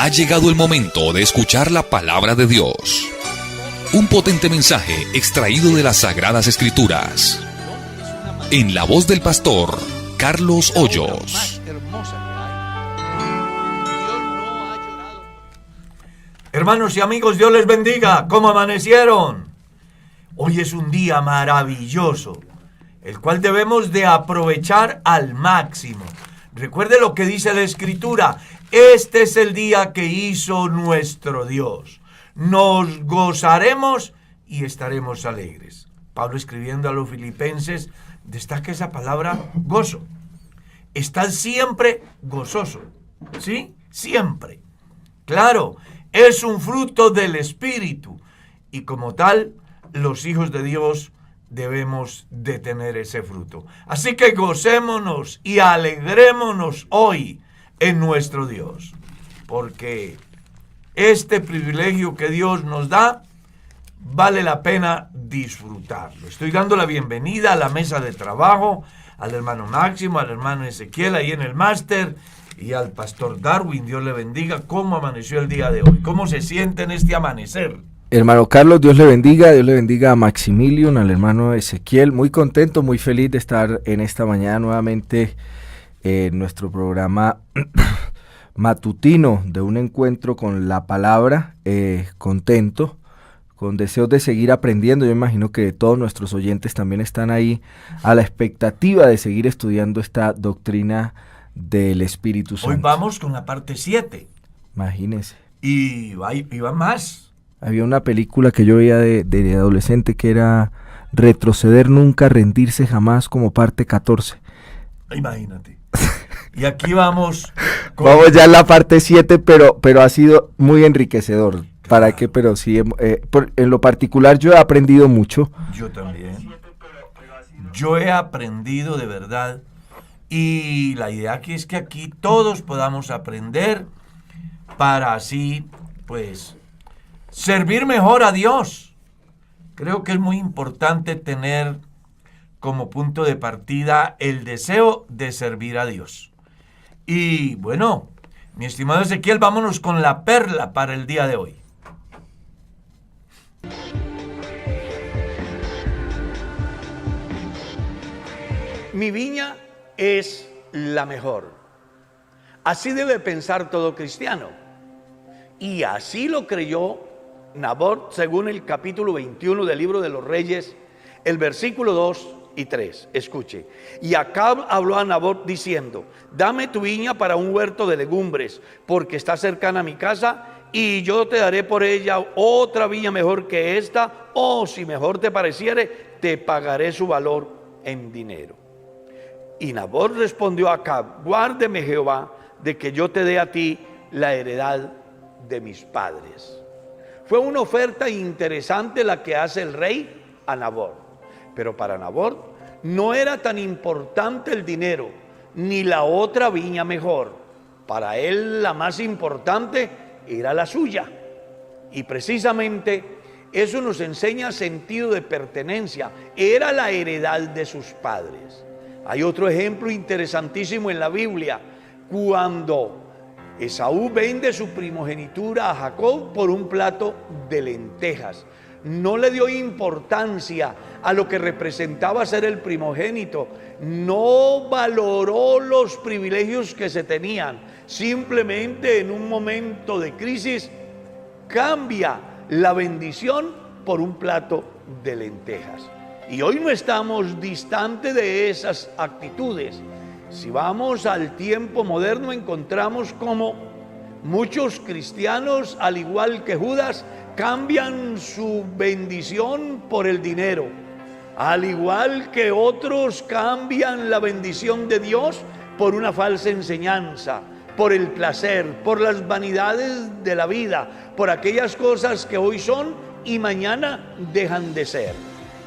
Ha llegado el momento de escuchar la palabra de Dios. Un potente mensaje extraído de las Sagradas Escrituras. En la voz del pastor Carlos Hoyos. Hermanos y amigos, Dios les bendiga. ¿Cómo amanecieron? Hoy es un día maravilloso, el cual debemos de aprovechar al máximo. Recuerde lo que dice la Escritura. Este es el día que hizo nuestro Dios. Nos gozaremos y estaremos alegres. Pablo, escribiendo a los filipenses, destaca esa palabra gozo. Estad siempre gozoso. ¿Sí? Siempre. Claro, es un fruto del Espíritu. Y como tal, los hijos de Dios debemos de tener ese fruto. Así que gocémonos y alegrémonos hoy en nuestro Dios, porque este privilegio que Dios nos da vale la pena disfrutarlo. Estoy dando la bienvenida a la mesa de trabajo, al hermano Máximo, al hermano Ezequiel ahí en el máster y al pastor Darwin. Dios le bendiga. ¿Cómo amaneció el día de hoy? ¿Cómo se siente en este amanecer? Hermano Carlos, Dios le bendiga a Maximilian, al hermano Ezequiel. Muy contento, muy feliz de estar en esta mañana nuevamente en nuestro programa matutino de un encuentro con la palabra. Contento, con deseos de seguir aprendiendo. Yo imagino que todos nuestros oyentes también están ahí a la expectativa de seguir estudiando esta doctrina del Espíritu Santo. Hoy vamos con la parte 7. Imagínense. Y va más. Había una película que yo veía de adolescente que era Retroceder nunca, rendirse jamás, como parte 14. Imagínate. Y aquí vamos. Vamos ya en la parte 7, pero ha sido muy enriquecedor. Claro. ¿Para qué? Pero sí, en lo particular yo he aprendido mucho. Yo también. Yo he aprendido de verdad. Y la idea aquí es que aquí todos podamos aprender para así, pues, servir mejor a Dios. Creo que es muy importante tener como punto de partida el deseo de servir a Dios. Y bueno, mi estimado Ezequiel, vámonos con la perla para el día de hoy. Mi viña es la mejor. Así debe pensar todo cristiano. Y así lo creyó Nabot, según el capítulo 21 del libro de los Reyes, el versículo 2 y 3. Escuche. Y Acab habló a Nabot diciendo: dame tu viña para un huerto de legumbres, porque está cercana a mi casa, y yo te daré por ella otra viña mejor que esta, o si mejor te pareciere, te pagaré su valor en dinero. Y Nabot respondió a Acab: guárdeme Jehová de que yo te dé a ti la heredad de mis padres. Fue una oferta interesante la que hace el rey a Nabot, pero para Nabot no era tan importante el dinero ni la otra viña mejor. Para él la más importante era la suya, y precisamente eso nos enseña sentido de pertenencia. Era la heredad de sus padres. Hay otro ejemplo interesantísimo en la Biblia, cuando Esaú vende su primogenitura a Jacob por un plato de lentejas. No le dio importancia a lo que representaba ser el primogénito. No valoró los privilegios que se tenían. Simplemente en un momento de crisis cambia la bendición por un plato de lentejas. Y hoy no estamos distantes de esas actitudes. Si vamos al tiempo moderno, encontramos como muchos cristianos, al igual que Judas, cambian su bendición por el dinero. Al igual que otros cambian la bendición de Dios por una falsa enseñanza, por el placer, por las vanidades de la vida, por aquellas cosas que hoy son y mañana dejan de ser.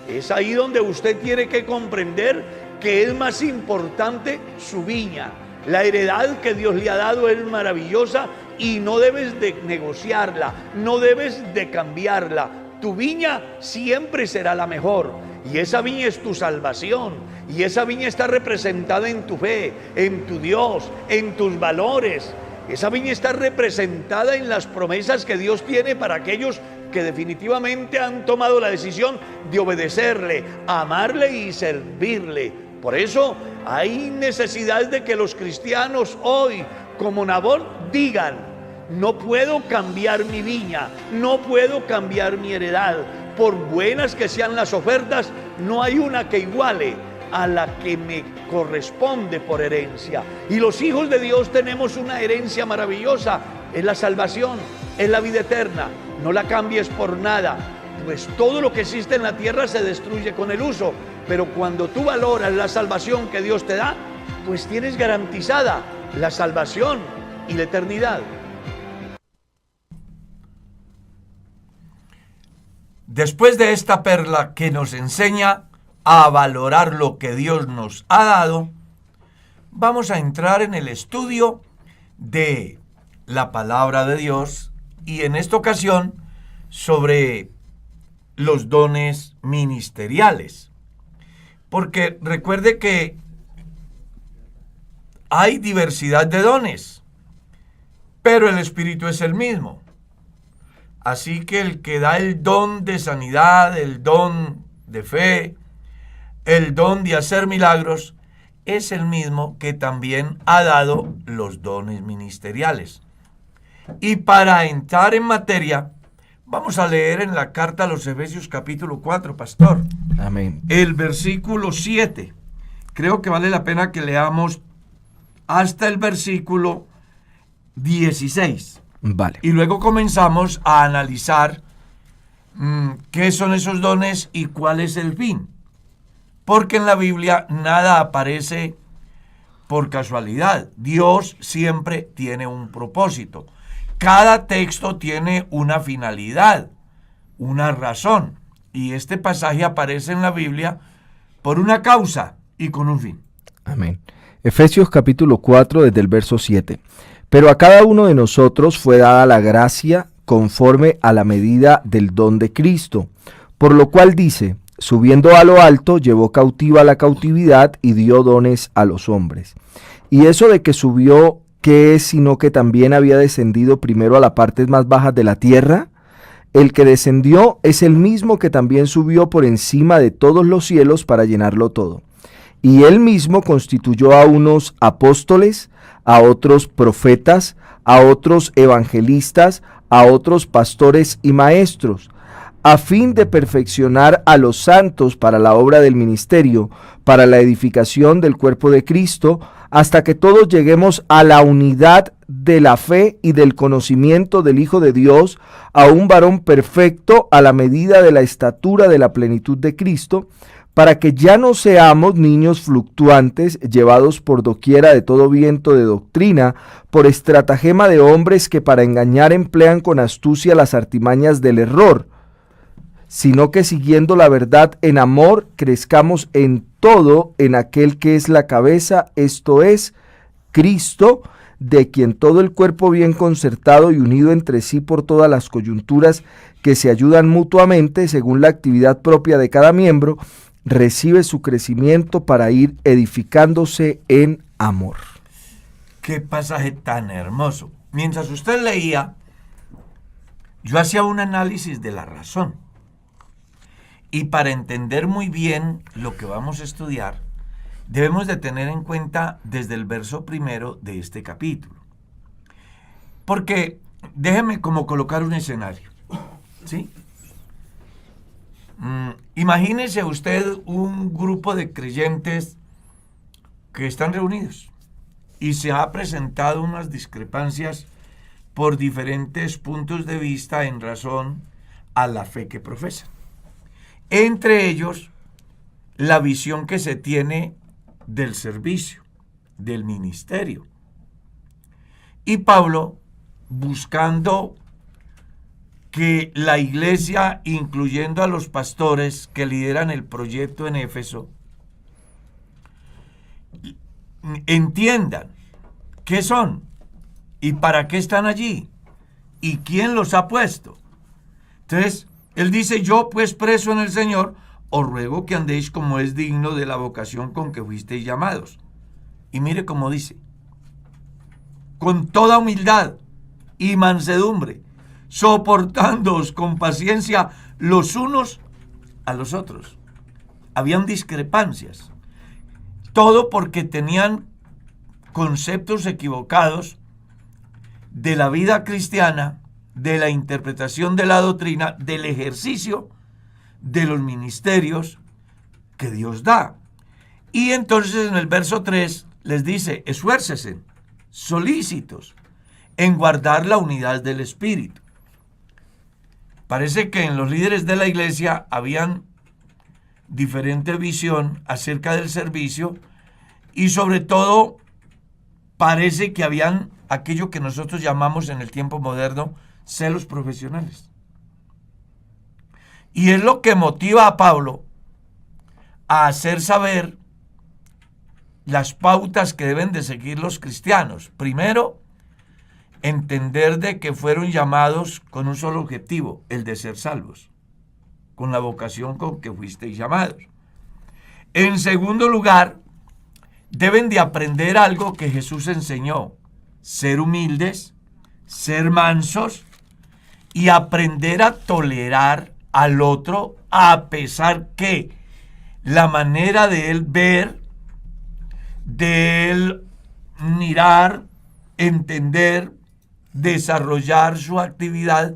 Es ahí donde usted tiene que comprender que es más importante su viña. La heredad que Dios le ha dado es maravillosa y no debes de negociarla, no debes de cambiarla. Tu viña siempre será la mejor, y esa viña es tu salvación, y esa viña está representada en tu fe, en tu Dios, en tus valores. Esa viña está representada en las promesas que Dios tiene para aquellos que definitivamente han tomado la decisión de obedecerle, amarle y servirle. Por eso hay necesidad de que los cristianos hoy, como Nabot, digan: no puedo cambiar mi viña, no puedo cambiar mi heredad. Por buenas que sean las ofertas, no hay una que iguale a la que me corresponde por herencia. Y los hijos de Dios tenemos una herencia maravillosa: es la salvación, es la vida eterna. No la cambies por nada, pues todo lo que existe en la tierra se destruye con el uso. Pero cuando tú valoras la salvación que Dios te da, pues tienes garantizada la salvación y la eternidad. Después de esta perla que nos enseña a valorar lo que Dios nos ha dado, vamos a entrar en el estudio de la palabra de Dios, y en esta ocasión sobre los dones ministeriales. Porque recuerde que hay diversidad de dones, pero el Espíritu es el mismo. Así que el que da el don de sanidad, el don de fe, el don de hacer milagros, es el mismo que también ha dado los dones ministeriales. Y para entrar en materia, vamos a leer en la carta a los Efesios capítulo 4, pastor. Amén. El versículo 7. Creo que vale la pena que leamos hasta el versículo 16. Vale. Y luego comenzamos a analizar qué son esos dones y cuál es el fin. Porque en la Biblia nada aparece por casualidad. Dios siempre tiene un propósito. Cada texto tiene una finalidad, una razón. Y este pasaje aparece en la Biblia por una causa y con un fin. Amén. Efesios capítulo 4, desde el verso 7. Pero a cada uno de nosotros fue dada la gracia conforme a la medida del don de Cristo. Por lo cual dice: subiendo a lo alto, llevó cautiva la cautividad y dio dones a los hombres. Y eso de que subió, ¿qué es sino que también había descendido primero a las partes más bajas de la tierra? El que descendió es el mismo que también subió por encima de todos los cielos para llenarlo todo. Y él mismo constituyó a unos apóstoles, a otros profetas, a otros evangelistas, a otros pastores y maestros, a fin de perfeccionar a los santos para la obra del ministerio, para la edificación del cuerpo de Cristo, hasta que todos lleguemos a la unidad de la fe y del conocimiento del Hijo de Dios, a un varón perfecto a la medida de la estatura de la plenitud de Cristo, para que ya no seamos niños fluctuantes, llevados por doquiera de todo viento de doctrina, por estratagema de hombres que para engañar emplean con astucia las artimañas del error, sino que siguiendo la verdad en amor, crezcamos en todo en aquel que es la cabeza, esto es, Cristo, de quien todo el cuerpo bien concertado y unido entre sí por todas las coyunturas que se ayudan mutuamente según la actividad propia de cada miembro, recibe su crecimiento para ir edificándose en amor. Qué pasaje tan hermoso. Mientras usted leía, yo hacía un análisis de la razón. Y para entender muy bien lo que vamos a estudiar, debemos de tener en cuenta desde el verso primero de este capítulo. Porque déjeme como colocar un escenario, ¿sí? Imagínese usted un grupo de creyentes que están reunidos y se ha presentado unas discrepancias por diferentes puntos de vista en razón a la fe que profesan. Entre ellos, la visión que se tiene del servicio, del ministerio. Y Pablo, buscando que la iglesia, incluyendo a los pastores que lideran el proyecto en Éfeso, entiendan qué son y para qué están allí y quién los ha puesto. Entonces, él dice: yo pues preso en el Señor, os ruego que andéis como es digno de la vocación con que fuisteis llamados. Y mire cómo dice: con toda humildad y mansedumbre, soportándoos con paciencia los unos a los otros. Habían discrepancias, todo porque tenían conceptos equivocados de la vida cristiana, de la interpretación de la doctrina, del ejercicio de los ministerios que Dios da. Y entonces en el verso 3 les dice: esfuércesen, solícitos, en guardar la unidad del Espíritu. Parece que en los líderes de la iglesia habían diferente visión acerca del servicio, y sobre todo parece que habían aquello que nosotros llamamos en el tiempo moderno celos profesionales. Y es lo que motiva a Pablo a hacer saber las pautas que deben de seguir los cristianos. Primero, entender de que fueron llamados con un solo objetivo, el de ser salvos, con la vocación con que fuisteis llamados. En segundo lugar, deben de aprender algo que Jesús enseñó: ser humildes, ser mansos y aprender a tolerar al otro, a pesar que la manera de él ver, de él mirar, entender, desarrollar su actividad,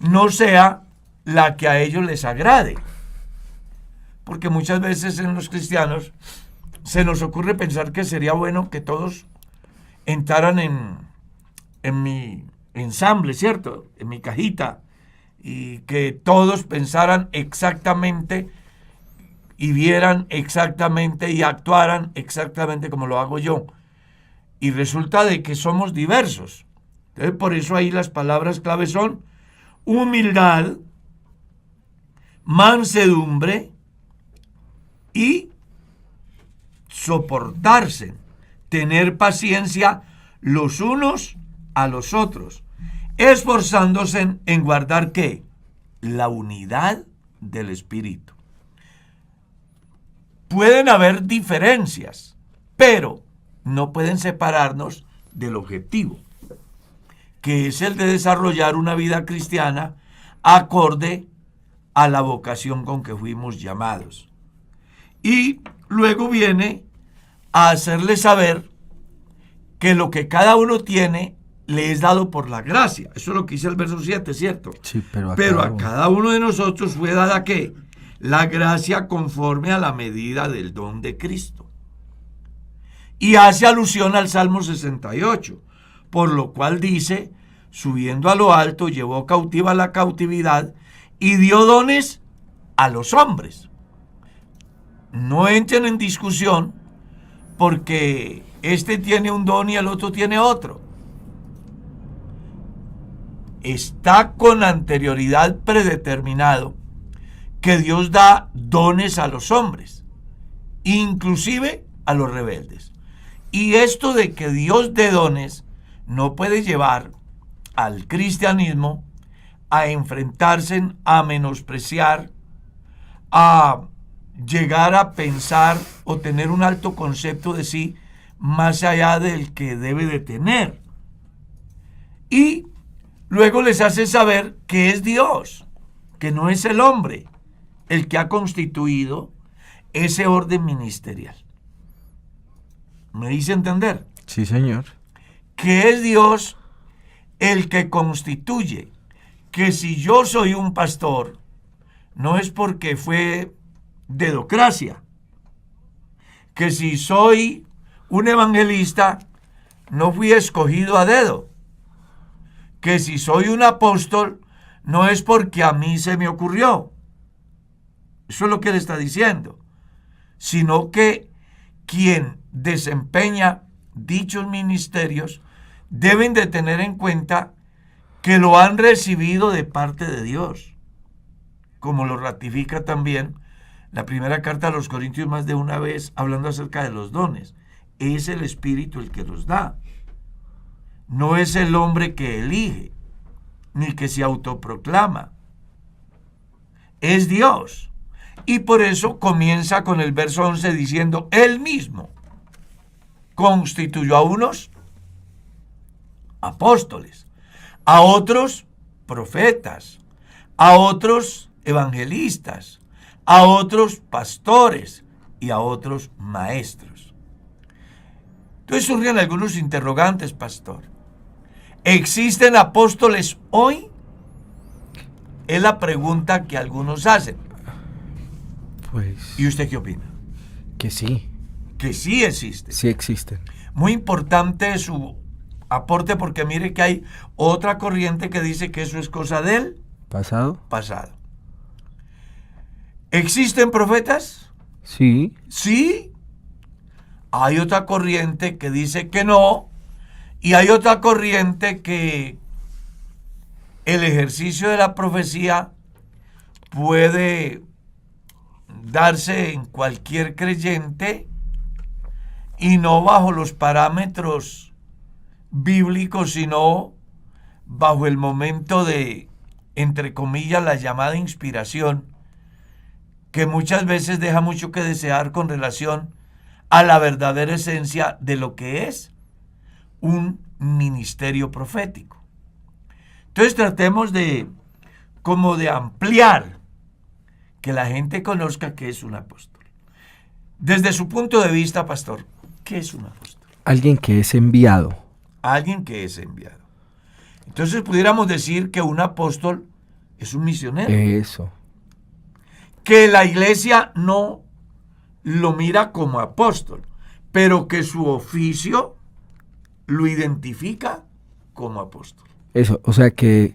no sea la que a ellos les agrade. Porque muchas veces en los cristianos se nos ocurre pensar que sería bueno que todos entraran en mi ensamble, ¿cierto? En mi cajita, y que todos pensaran exactamente y vieran exactamente y actuaran exactamente como lo hago yo. Y resulta de que somos diversos. Entonces, por eso ahí las palabras clave son humildad, mansedumbre y soportarse, tener paciencia los unos a los otros, esforzándose en guardar ¿qué? La unidad del Espíritu. Pueden haber diferencias, pero no pueden separarnos del objetivo, que es el de desarrollar una vida cristiana acorde a la vocación con que fuimos llamados. Y luego viene a hacerle saber que lo que cada uno tiene le es dado por la gracia. Eso es lo que dice el verso 7, ¿cierto? Sí, pero a cada uno de nosotros fue dada ¿qué? La gracia conforme a la medida del don de Cristo. Y hace alusión al Salmo 68, por lo cual dice: subiendo a lo alto, llevó cautiva la cautividad y dio dones a los hombres. No entren en discusión porque este tiene un don y el otro tiene otro. Está con anterioridad predeterminado que Dios da dones a los hombres, inclusive a los rebeldes. Y esto de que Dios dé dones no puede llevar al cristianismo a enfrentarse, a menospreciar, a llegar a pensar o tener un alto concepto de sí más allá del que debe de tener. Y luego les hace saber que es Dios, que no es el hombre el que ha constituido ese orden ministerial. ¿Me dice entender? Sí, señor. Que es Dios el que constituye, que si yo soy un pastor, no es porque fue dedocracia, que si soy un evangelista, no fui escogido a dedo, que si soy un apóstol, no es porque a mí se me ocurrió. Eso es lo que él está diciendo, sino que quien desempeña dichos ministerios deben de tener en cuenta que lo han recibido de parte de Dios, como lo ratifica también la primera carta a los Corintios más de una vez, hablando acerca de los dones. Es el Espíritu el que los da, no es el hombre que elige ni que se autoproclama, es Dios. Y por eso comienza con el verso 11 diciendo: Él mismo constituyó a unos apóstoles, a otros profetas, a otros evangelistas, a otros pastores y a otros maestros. Entonces surgen algunos interrogantes, pastor. ¿Existen apóstoles hoy? Es la pregunta que algunos hacen. Pues ¿Y usted qué opina? que sí, Que sí existen. sí existen. Muy importante su aporte, porque mire que hay otra corriente que dice que eso es cosa del ¿Pasado? pasado. ¿Existen profetas? Sí. Sí. Hay otra corriente que dice que no. Y hay otra corriente que el ejercicio de la profecía puede darse en cualquier creyente y no bajo los parámetros bíblicos, sino bajo el momento de, entre comillas, la llamada inspiración, que muchas veces deja mucho que desear con relación a la verdadera esencia de lo que es un ministerio profético. Entonces tratemos de como de ampliar, que la gente conozca qué es un apóstol. Desde su punto de vista, pastor, ¿qué es un apóstol? Alguien que es enviado. Alguien que es enviado. Entonces pudiéramos decir que un apóstol es un misionero. Eso. Que la iglesia no lo mira como apóstol, pero que su oficio lo identifica como apóstol. Eso, o sea que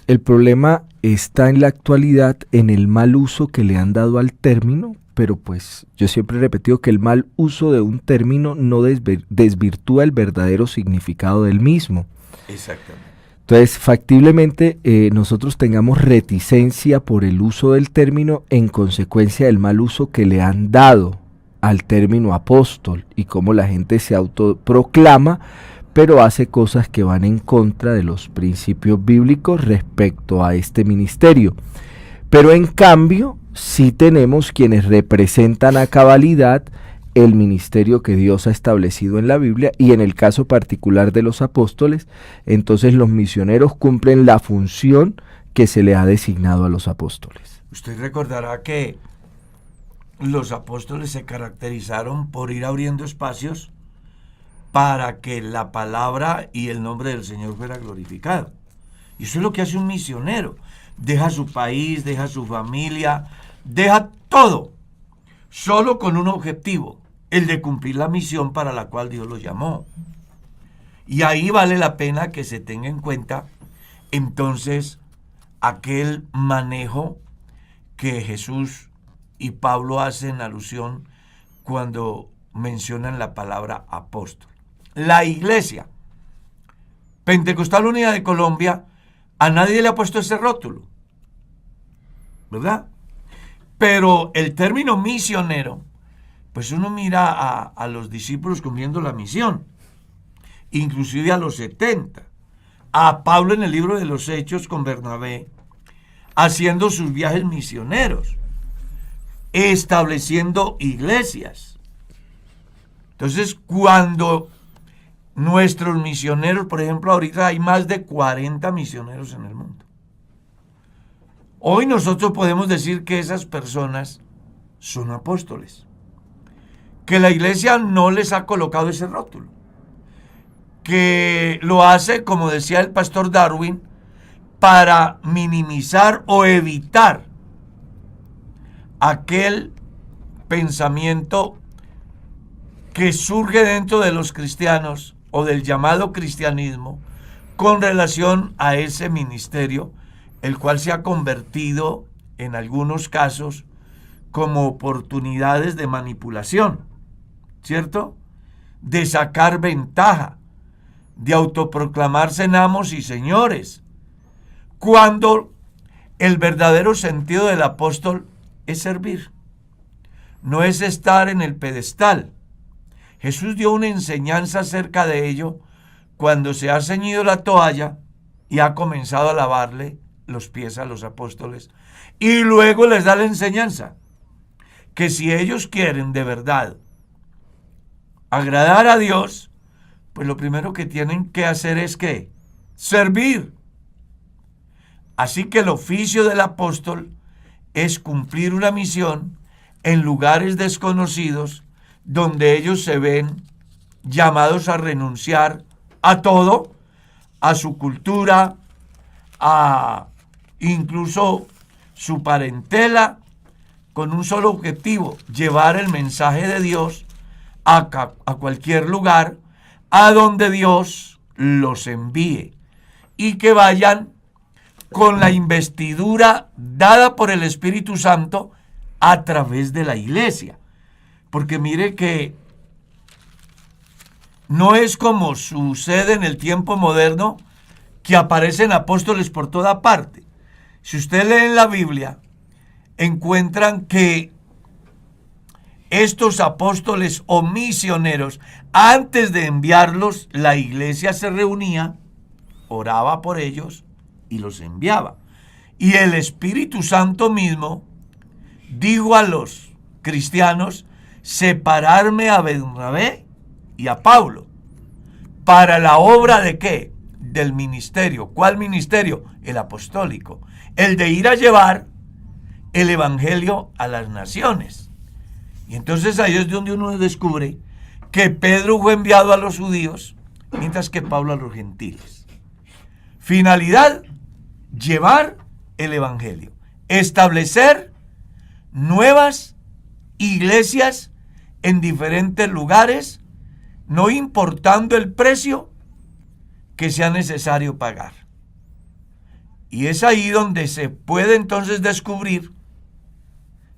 el problema está en la actualidad en el mal uso que le han dado al término, pero pues yo siempre he repetido que el mal uso de un término no desvirtúa el verdadero significado del mismo. Exactamente. Entonces, factiblemente nosotros tengamos reticencia por el uso del término en consecuencia del mal uso que le han dado al término apóstol y cómo la gente se autoproclama, pero hace cosas que van en contra de los principios bíblicos respecto a este ministerio. Pero en cambio, sí tenemos quienes representan a cabalidad el ministerio que Dios ha establecido en la Biblia, y en el caso particular de los apóstoles, entonces los misioneros cumplen la función que se le ha designado a los apóstoles. Usted recordará que los apóstoles se caracterizaron por ir abriendo espacios para que la palabra y el nombre del Señor fuera glorificado. Y eso es lo que hace un misionero. Deja su país, deja su familia, deja todo, solo con un objetivo, el de cumplir la misión para la cual Dios lo llamó. Y ahí vale la pena que se tenga en cuenta entonces aquel manejo que Jesús y Pablo hacen alusión cuando mencionan la palabra apóstol. La Iglesia Pentecostal Unida de Colombia, a nadie le ha puesto ese rótulo, ¿verdad? Pero el término misionero, pues uno mira a los discípulos cumpliendo la misión, inclusive a los 70, a Pablo en el libro de los Hechos con Bernabé, haciendo sus viajes misioneros, estableciendo iglesias. Entonces, cuando nuestros misioneros, por ejemplo, ahorita hay más de 40 misioneros en el mundo. Hoy nosotros podemos decir que esas personas son apóstoles, que la iglesia no les ha colocado ese rótulo, que lo hace, como decía el pastor Darwin, para minimizar o evitar aquel pensamiento que surge dentro de los cristianos o del llamado cristianismo con relación a ese ministerio, el cual se ha convertido en algunos casos como oportunidades de manipulación, ¿cierto? De sacar ventaja, de autoproclamarse en amos y señores, cuando el verdadero sentido del apóstol es servir, no es estar en el pedestal. Jesús dio una enseñanza acerca de ello cuando se ha ceñido la toalla y ha comenzado a lavarle los pies a los apóstoles, y luego les da la enseñanza que si ellos quieren de verdad agradar a Dios, pues lo primero que tienen que hacer es ¿qué? Servir. Así que el oficio del apóstol es cumplir una misión en lugares desconocidos donde ellos se ven llamados a renunciar a todo, a su cultura, a incluso su parentela, con un solo objetivo: llevar el mensaje de Dios a cualquier lugar a donde Dios los envíe, y que vayan con la investidura dada por el Espíritu Santo a través de la iglesia. Porque mire que no es como sucede en el tiempo moderno, que aparecen apóstoles por toda parte. Si usted lee en la Biblia, encuentran que estos apóstoles o misioneros, antes de enviarlos, la iglesia se reunía, oraba por ellos y los enviaba. Y el Espíritu Santo mismo dijo a los cristianos: separarme a Bernabé y a Pablo para la obra de ¿qué? Del ministerio. ¿Cuál ministerio? El apostólico. El de ir a llevar el evangelio a las naciones. Y entonces ahí es donde uno descubre que Pedro fue enviado a los judíos, mientras que Pablo a los gentiles. Finalidad: llevar el evangelio, establecer nuevas iglesias en diferentes lugares, no importando el precio que sea necesario pagar. Y es ahí donde se puede entonces descubrir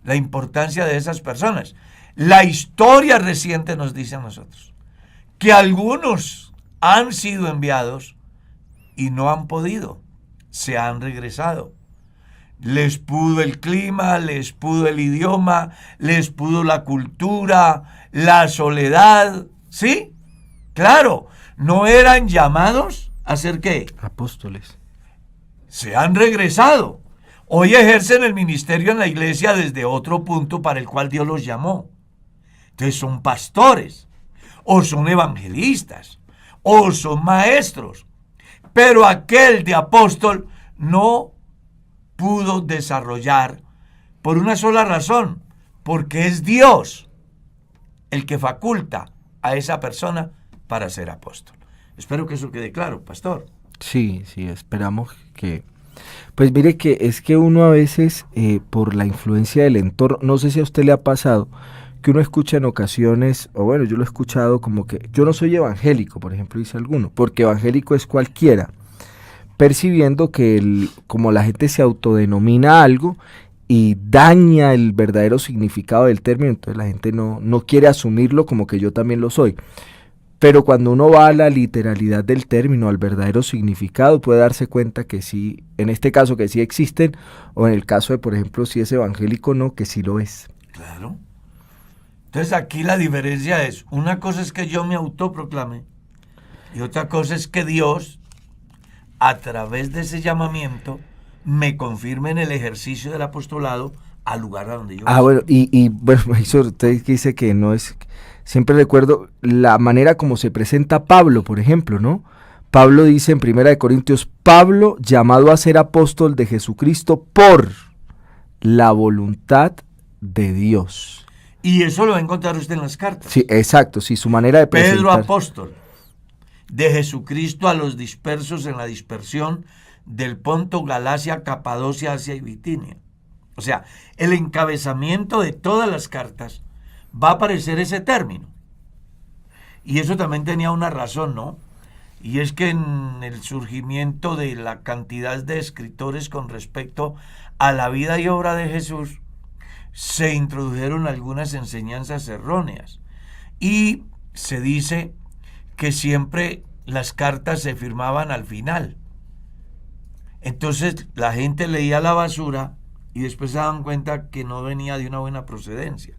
la importancia de esas personas. La historia reciente nos dice a nosotros que algunos han sido enviados y no han podido, se han regresado. Les pudo el clima, les pudo el idioma, les pudo la cultura, la soledad. ¿Sí? Claro, no eran llamados a ser ¿qué? Apóstoles. Se han regresado. Hoy ejercen el ministerio en la iglesia desde otro punto para el cual Dios los llamó. Entonces son pastores, o son evangelistas, o son maestros. Pero aquel de apóstol no pudo desarrollar por una sola razón: porque es Dios el que faculta a esa persona para ser apóstol. Espero que eso quede claro, pastor. Sí, esperamos que... Pues mire que es que uno a veces, por la influencia del entorno, no sé si a usted le ha pasado, que uno escucha en ocasiones, o bueno, yo lo he escuchado como que yo no soy evangélico, por ejemplo, dice alguno, porque evangélico es cualquiera, percibiendo que como la gente se autodenomina algo y daña el verdadero significado del término, entonces la gente no quiere asumirlo como que yo también lo soy. Pero cuando uno va a la literalidad del término, al verdadero significado, puede darse cuenta que sí, en este caso que sí existen, o en el caso de, por ejemplo, si es evangélico, no, que sí lo es. Claro. Entonces aquí la diferencia es, una cosa es que yo me autoproclame, y otra cosa es que Dios, a través de ese llamamiento, me confirme en el ejercicio del apostolado al lugar a donde yo voy. Bueno, y bueno, eso usted dice que no es... Siempre recuerdo la manera como se presenta Pablo, por ejemplo, ¿no? Pablo dice en 1 Corintios, Pablo, llamado a ser apóstol de Jesucristo por la voluntad de Dios. Y eso lo va a encontrar usted en las cartas. Sí, exacto, sí, su manera de presentar. Pedro, apóstol de Jesucristo a los dispersos en la dispersión del Ponto, Galacia, Capadocia, Asia y Bitinia. O sea, el encabezamiento de todas las cartas va a aparecer ese término. Y eso también tenía una razón, ¿no? Y es que en el surgimiento de la cantidad de escritores con respecto a la vida y obra de Jesús, se introdujeron algunas enseñanzas erróneas. Y se dice que siempre las cartas se firmaban al final. Entonces la gente leía la basura y después se daban cuenta que no venía de una buena procedencia.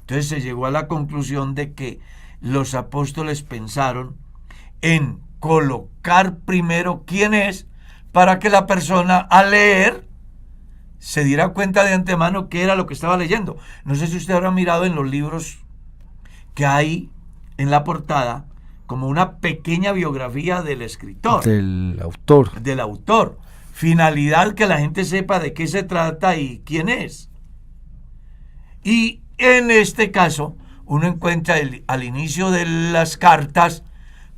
Entonces se llegó a la conclusión de que los apóstoles pensaron en colocar primero quién es, para que la persona al leer se diera cuenta de antemano qué era lo que estaba leyendo. No sé si usted habrá mirado en los libros que hay en la portada como una pequeña biografía del escritor. Del autor. Del autor. Finalidad, que la gente sepa de qué se trata y quién es. Y en este caso, uno encuentra al inicio de las cartas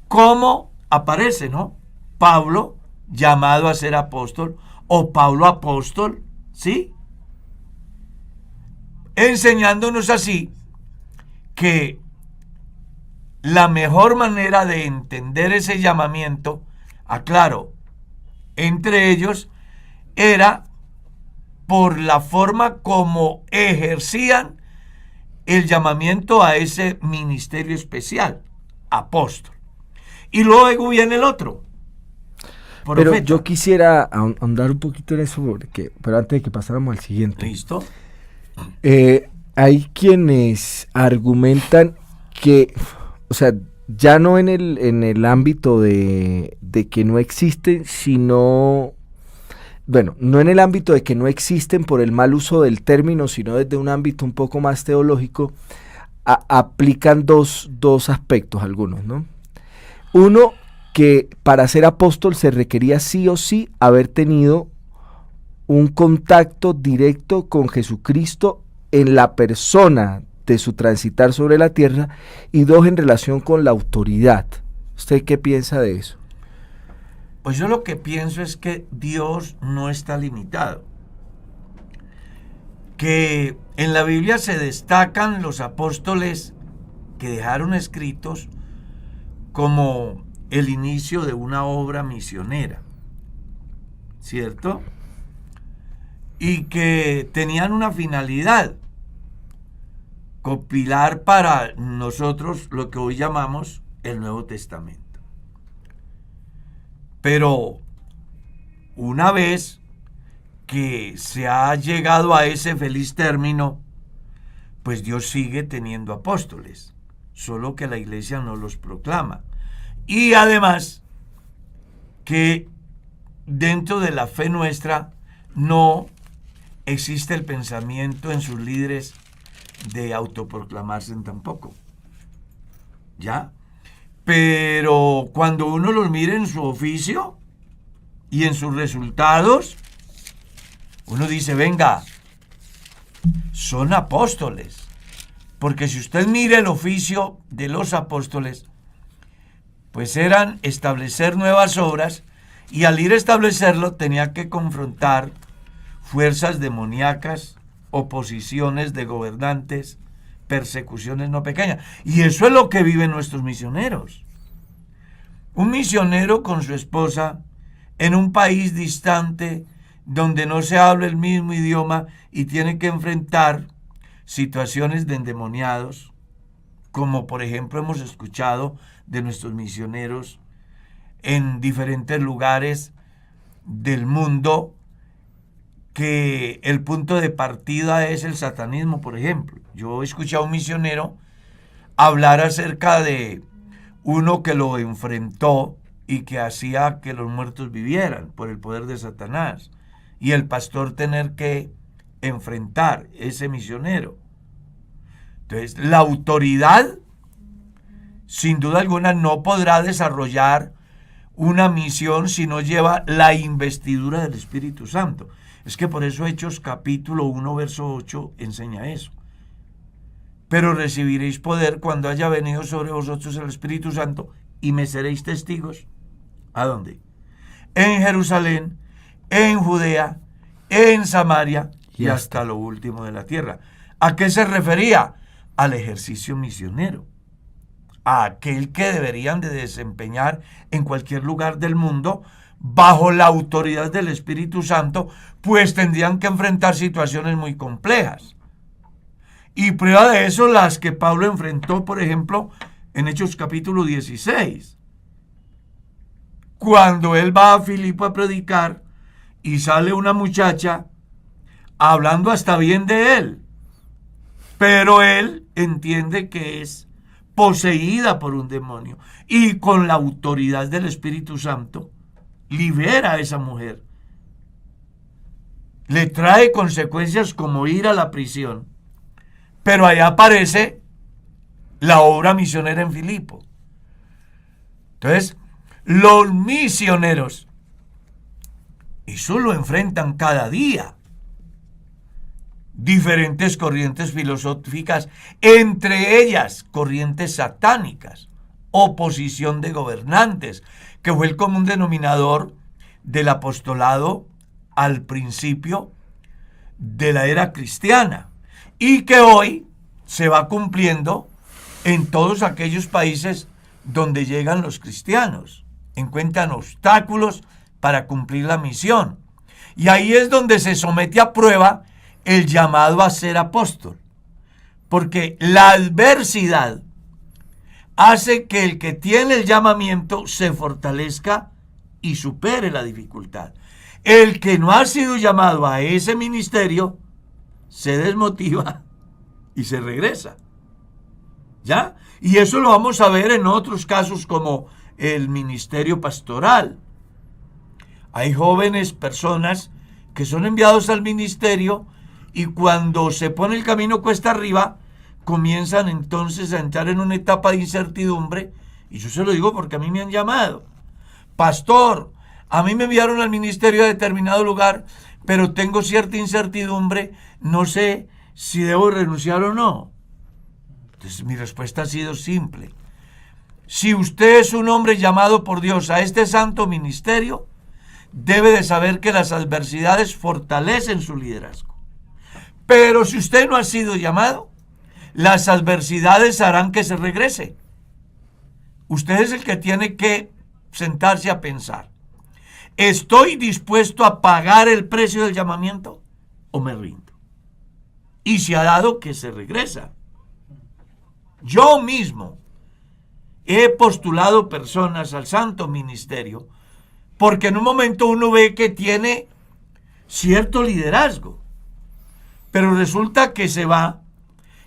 cómo aparece, ¿no? Pablo, llamado a ser apóstol, o Pablo apóstol, ¿sí? Enseñándonos así que la mejor manera de entender ese llamamiento, aclaro, entre ellos, era por la forma como ejercían el llamamiento a ese ministerio especial, apóstol. Y luego viene el otro, profeta. Pero yo quisiera ahondar un poquito en eso, pero antes de que pasáramos al siguiente. ¿Listo? Hay quienes argumentan que, o sea, ya no en el ámbito de que no existen, sino, bueno, no en el ámbito de que no existen por el mal uso del término, sino desde un ámbito un poco más teológico, aplican dos aspectos algunos, ¿no? Uno, que para ser apóstol se requería sí o sí haber tenido un contacto directo con Jesucristo en la persona de su transitar sobre la tierra, y dos, en relación con la autoridad. ¿Usted qué piensa de eso? Pues yo lo que pienso es que Dios no está limitado. Que en la Biblia se destacan los apóstoles que dejaron escritos como el inicio de una obra misionera, ¿cierto? Y que tenían una finalidad: compilar para nosotros lo que hoy llamamos el Nuevo Testamento. Pero una vez que se ha llegado a ese feliz término, pues Dios sigue teniendo apóstoles, solo que la iglesia no los proclama. Y además que dentro de la fe nuestra no existe el pensamiento en sus líderes de autoproclamarse tampoco, ¿ya? Pero cuando uno los mira en su oficio y en sus resultados, uno dice, venga, son apóstoles. Porque si usted mira el oficio de los apóstoles, pues eran establecer nuevas obras, y al ir a establecerlo tenía que confrontar fuerzas demoníacas, oposiciones de gobernantes, persecuciones no pequeñas. Y eso es lo que viven nuestros misioneros. Un misionero con su esposa en un país distante donde no se habla el mismo idioma y tiene que enfrentar situaciones de endemoniados, como por ejemplo hemos escuchado de nuestros misioneros en diferentes lugares del mundo, que el punto de partida es el satanismo, por ejemplo. Yo he escuchado a un misionero hablar acerca de uno que lo enfrentó y que hacía que los muertos vivieran por el poder de Satanás, y el pastor tener que enfrentar ese misionero. Entonces, la autoridad, sin duda alguna, no podrá desarrollar una misión si no lleva la investidura del Espíritu Santo. Es que por eso Hechos capítulo 1, verso 8 enseña eso. Pero recibiréis poder cuando haya venido sobre vosotros el Espíritu Santo, y me seréis testigos. ¿A dónde? En Jerusalén, en Judea, en Samaria y hasta lo último de la tierra. ¿A qué se refería? Al ejercicio misionero, a aquel que deberían de desempeñar en cualquier lugar del mundo bajo la autoridad del Espíritu Santo, pues tendrían que enfrentar situaciones muy complejas. Y prueba de eso las que Pablo enfrentó, por ejemplo, en Hechos capítulo 16, cuando él va a Filipo a predicar y sale una muchacha hablando hasta bien de él, pero él entiende que es poseída por un demonio, y con la autoridad del Espíritu Santo libera a esa mujer. Le trae consecuencias como ir a la prisión, pero allá aparece la obra misionera en Filipo. Entonces, los misioneros, eso lo enfrentan cada día. Diferentes corrientes filosóficas, entre ellas corrientes satánicas, oposición de gobernantes, que fue el común denominador del apostolado al principio de la era cristiana y que hoy se va cumpliendo en todos aquellos países donde llegan los cristianos. Encuentran obstáculos para cumplir la misión. Y ahí es donde se somete a prueba el llamado a ser apóstol. Porque la adversidad hace que el que tiene el llamamiento se fortalezca y supere la dificultad. El que no ha sido llamado a ese ministerio se desmotiva y se regresa. ¿Ya? Y eso lo vamos a ver en otros casos como el ministerio pastoral. Hay jóvenes personas que son enviados al ministerio y cuando se pone el camino cuesta arriba, comienzan entonces a entrar en una etapa de incertidumbre. Y yo se lo digo porque a mí me han llamado. Pastor, a mí me enviaron al ministerio a determinado lugar, pero tengo cierta incertidumbre, no sé si debo renunciar o no. Entonces mi respuesta ha sido simple. Si usted es un hombre llamado por Dios a este santo ministerio, debe de saber que las adversidades fortalecen su liderazgo. Pero si usted no ha sido llamado, las adversidades harán que se regrese. Usted es el que tiene que sentarse a pensar. ¿Estoy dispuesto a pagar el precio del llamamiento o me rindo? Y se ha dado que se regresa. Yo mismo he postulado personas al santo ministerio porque en un momento uno ve que tiene cierto liderazgo, pero resulta que se va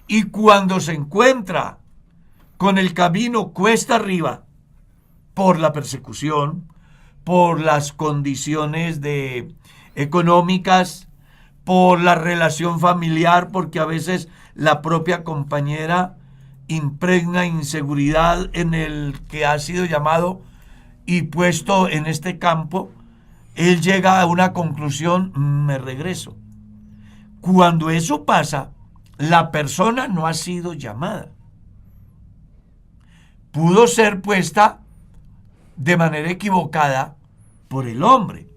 y cuando se encuentra con el camino cuesta arriba por la persecución, por las condiciones económicas, por la relación familiar, porque a veces la propia compañera impregna inseguridad en el que ha sido llamado y puesto en este campo, él llega a una conclusión, me regreso. Cuando eso pasa, la persona no ha sido llamada. Pudo ser puesta de manera equivocada por el hombre.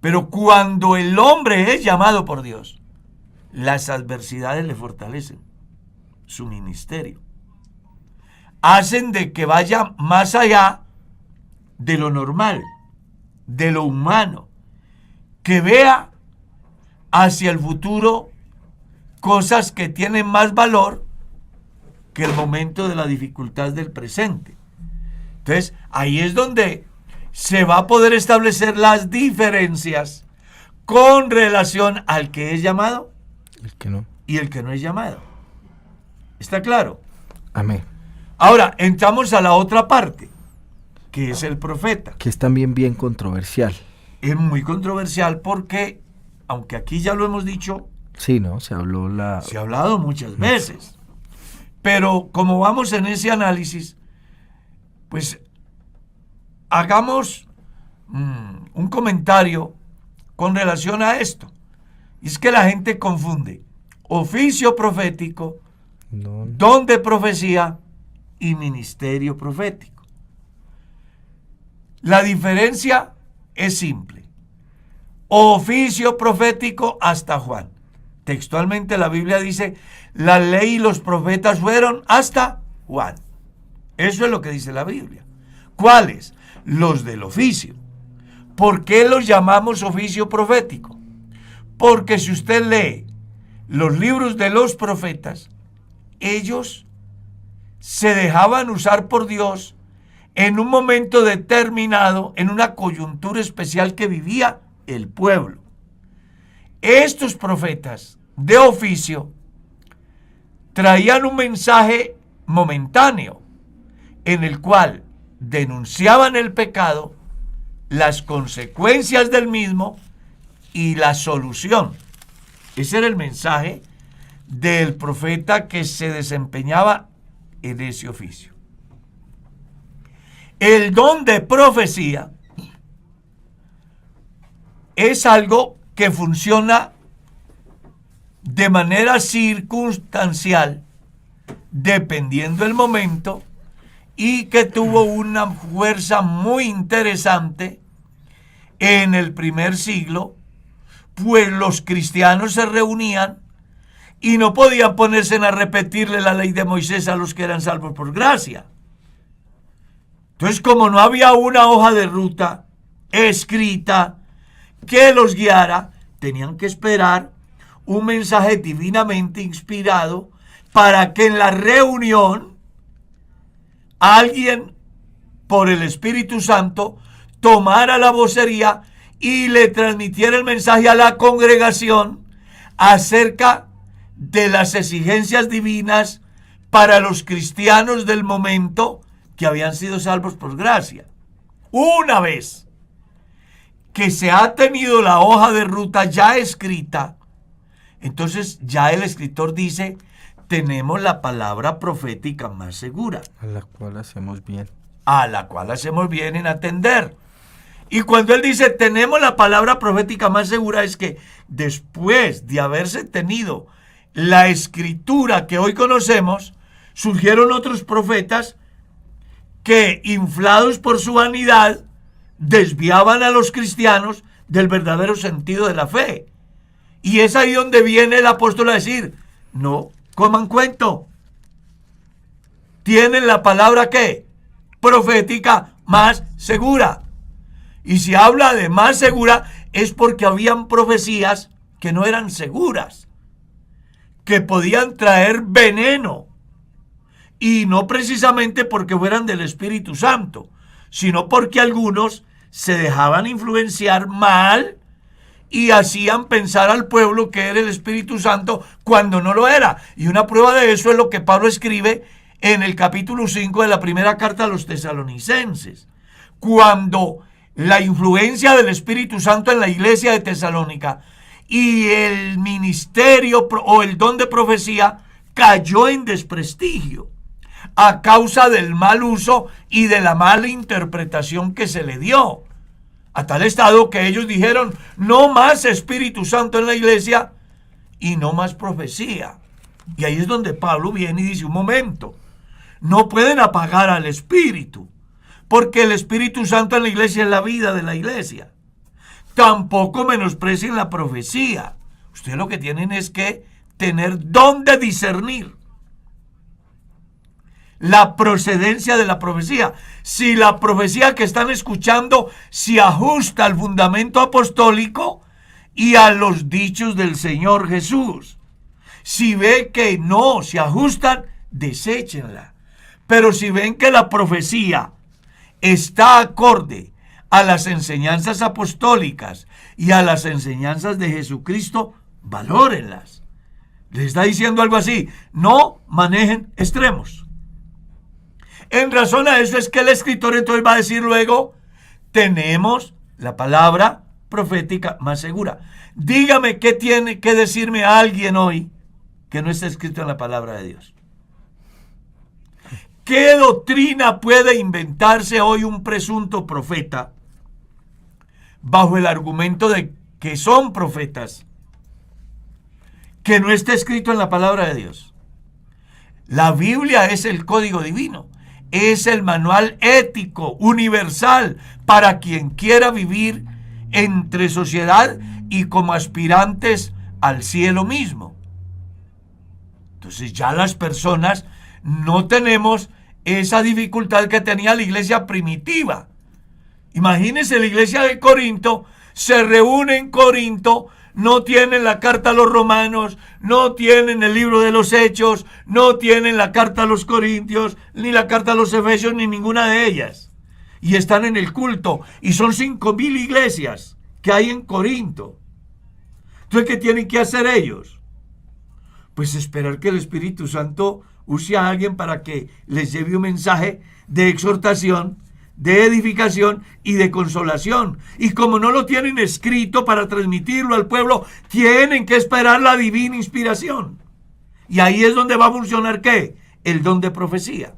Pero cuando el hombre es llamado por Dios, las adversidades le fortalecen su ministerio. Hacen de que vaya más allá de lo normal, de lo humano, que vea hacia el futuro cosas que tienen más valor que el momento de la dificultad del presente. Entonces, ahí es donde se va a poder establecer las diferencias con relación al que es llamado El que no. y el que no es llamado. ¿Está claro? Amén. Ahora, entramos a la otra parte, que es el profeta. Que es también bien controversial. Es muy controversial porque, aunque aquí ya lo hemos dicho, Sí, ¿no? Se se ha hablado muchas veces. Pero como vamos en ese análisis, pues hagamos un comentario con relación a esto. Y es que la gente confunde oficio profético, don de profecía y ministerio profético. La diferencia es simple. Oficio profético hasta Juan. Textualmente la Biblia dice, la ley y los profetas fueron hasta Juan. Eso es lo que dice la Biblia. ¿Cuáles? Los del oficio. ¿Por qué los llamamos oficio profético? Porque si usted lee los libros de los profetas, ellos se dejaban usar por Dios en un momento determinado, en una coyuntura especial que vivía el pueblo. Estos profetas de oficio traían un mensaje momentáneo en el cual denunciaban el pecado, las consecuencias del mismo y la solución. Ese era el mensaje del profeta que se desempeñaba en ese oficio. El don de profecía es algo que funciona de manera circunstancial, dependiendo del momento, y que tuvo una fuerza muy interesante en el primer siglo, pues los cristianos se reunían y no podían ponerse a repetirle la ley de Moisés a los que eran salvos por gracia. Entonces, como no había una hoja de ruta escrita que los guiara, tenían que esperar un mensaje divinamente inspirado para que en la reunión alguien por el Espíritu Santo tomara la vocería y le transmitiera el mensaje a la congregación acerca de las exigencias divinas para los cristianos del momento que habían sido salvos por gracia. Una vez que se ha tenido la hoja de ruta ya escrita, entonces ya el escritor dice, tenemos la palabra profética más segura. A la cual hacemos bien. A la cual hacemos bien en atender. Y cuando él dice, tenemos la palabra profética más segura, es que después de haberse tenido la escritura que hoy conocemos, surgieron otros profetas que, inflados por su vanidad, desviaban a los cristianos del verdadero sentido de la fe. Y es ahí donde viene el apóstol a decir, no coman cuento. Tienen la palabra ¿qué? Profética más segura. Y si habla de más segura, es porque habían profecías que no eran seguras, que podían traer veneno. Y no precisamente porque fueran del Espíritu Santo, sino porque algunos se dejaban influenciar mal y hacían pensar al pueblo que era el Espíritu Santo cuando no lo era. Y una prueba de eso es lo que Pablo escribe en el capítulo 5 de la primera carta a los tesalonicenses. Cuando la influencia del Espíritu Santo en la iglesia de Tesalónica y el ministerio o el don de profecía cayó en desprestigio a causa del mal uso y de la mala interpretación que se le dio, a tal estado que ellos dijeron, no más Espíritu Santo en la iglesia y no más profecía. Y ahí es donde Pablo viene y dice, un momento, no pueden apagar al Espíritu, porque el Espíritu Santo en la iglesia es la vida de la iglesia. Tampoco menosprecien la profecía. Ustedes lo que tienen es que tener don de discernir la procedencia de la profecía. Si la profecía que están escuchando se ajusta al fundamento apostólico y a los dichos del Señor Jesús. Si ve que no se ajustan, deséchenla. Pero si ven que la profecía está acorde a las enseñanzas apostólicas y a las enseñanzas de Jesucristo, valórenlas. Les está diciendo algo así, no manejen extremos. En razón a eso es que el escritor entonces va a decir luego, tenemos la palabra profética más segura. Dígame qué tiene que decirme a alguien hoy que no está escrito en la palabra de Dios. ¿Qué doctrina puede inventarse hoy un presunto profeta bajo el argumento de que son profetas que no está escrito en la palabra de Dios? La Biblia es el código divino. Es el manual ético universal para quien quiera vivir entre sociedad y como aspirantes al cielo mismo. Entonces ya las personas no tenemos esa dificultad que tenía la iglesia primitiva. Imagínense la iglesia de Corinto, se reúne en Corinto, no tienen la carta a los romanos, no tienen el libro de los Hechos, no tienen la carta a los Corintios, ni la carta a los Efesios, ni ninguna de ellas. Y están en el culto, y son 5,000 iglesias que hay en Corinto. Entonces, ¿qué tienen que hacer ellos? Pues esperar que el Espíritu Santo use a alguien para que les lleve un mensaje de exhortación, de edificación y de consolación. Y como no lo tienen escrito para transmitirlo al pueblo, tienen que esperar la divina inspiración. Y ahí es donde va a funcionar ¿qué? El don de profecía.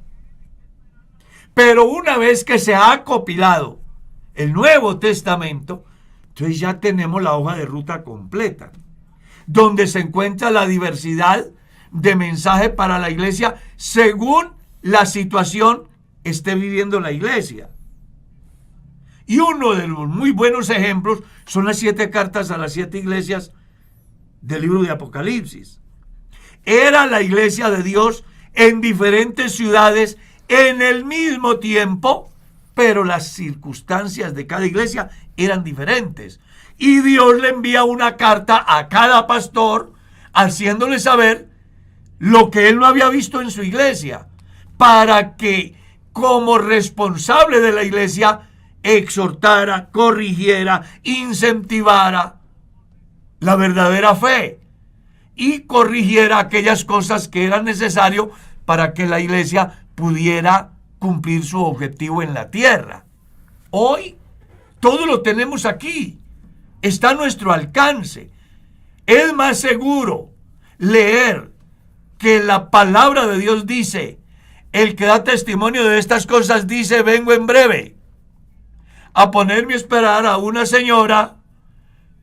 Pero una vez que se ha compilado el Nuevo Testamento, entonces ya tenemos la hoja de ruta completa, donde se encuentra la diversidad de mensajes para la iglesia según la situación esté viviendo la iglesia. Y uno de los muy buenos ejemplos son las 7 cartas a las 7 iglesias del libro de Apocalipsis. Era la iglesia de Dios en diferentes ciudades en el mismo tiempo, pero las circunstancias de cada iglesia eran diferentes. Y Dios le envía una carta a cada pastor haciéndole saber lo que él no había visto en su iglesia, para que como responsable de la iglesia exhortara, corrigiera, incentivara la verdadera fe y corrigiera aquellas cosas que eran necesarias para que la iglesia pudiera cumplir su objetivo en la tierra. Hoy todo lo tenemos aquí, está a nuestro alcance. Es más seguro leer que la palabra de Dios dice: el que da testimonio de estas cosas dice, vengo en breve, a ponerme a esperar a una señora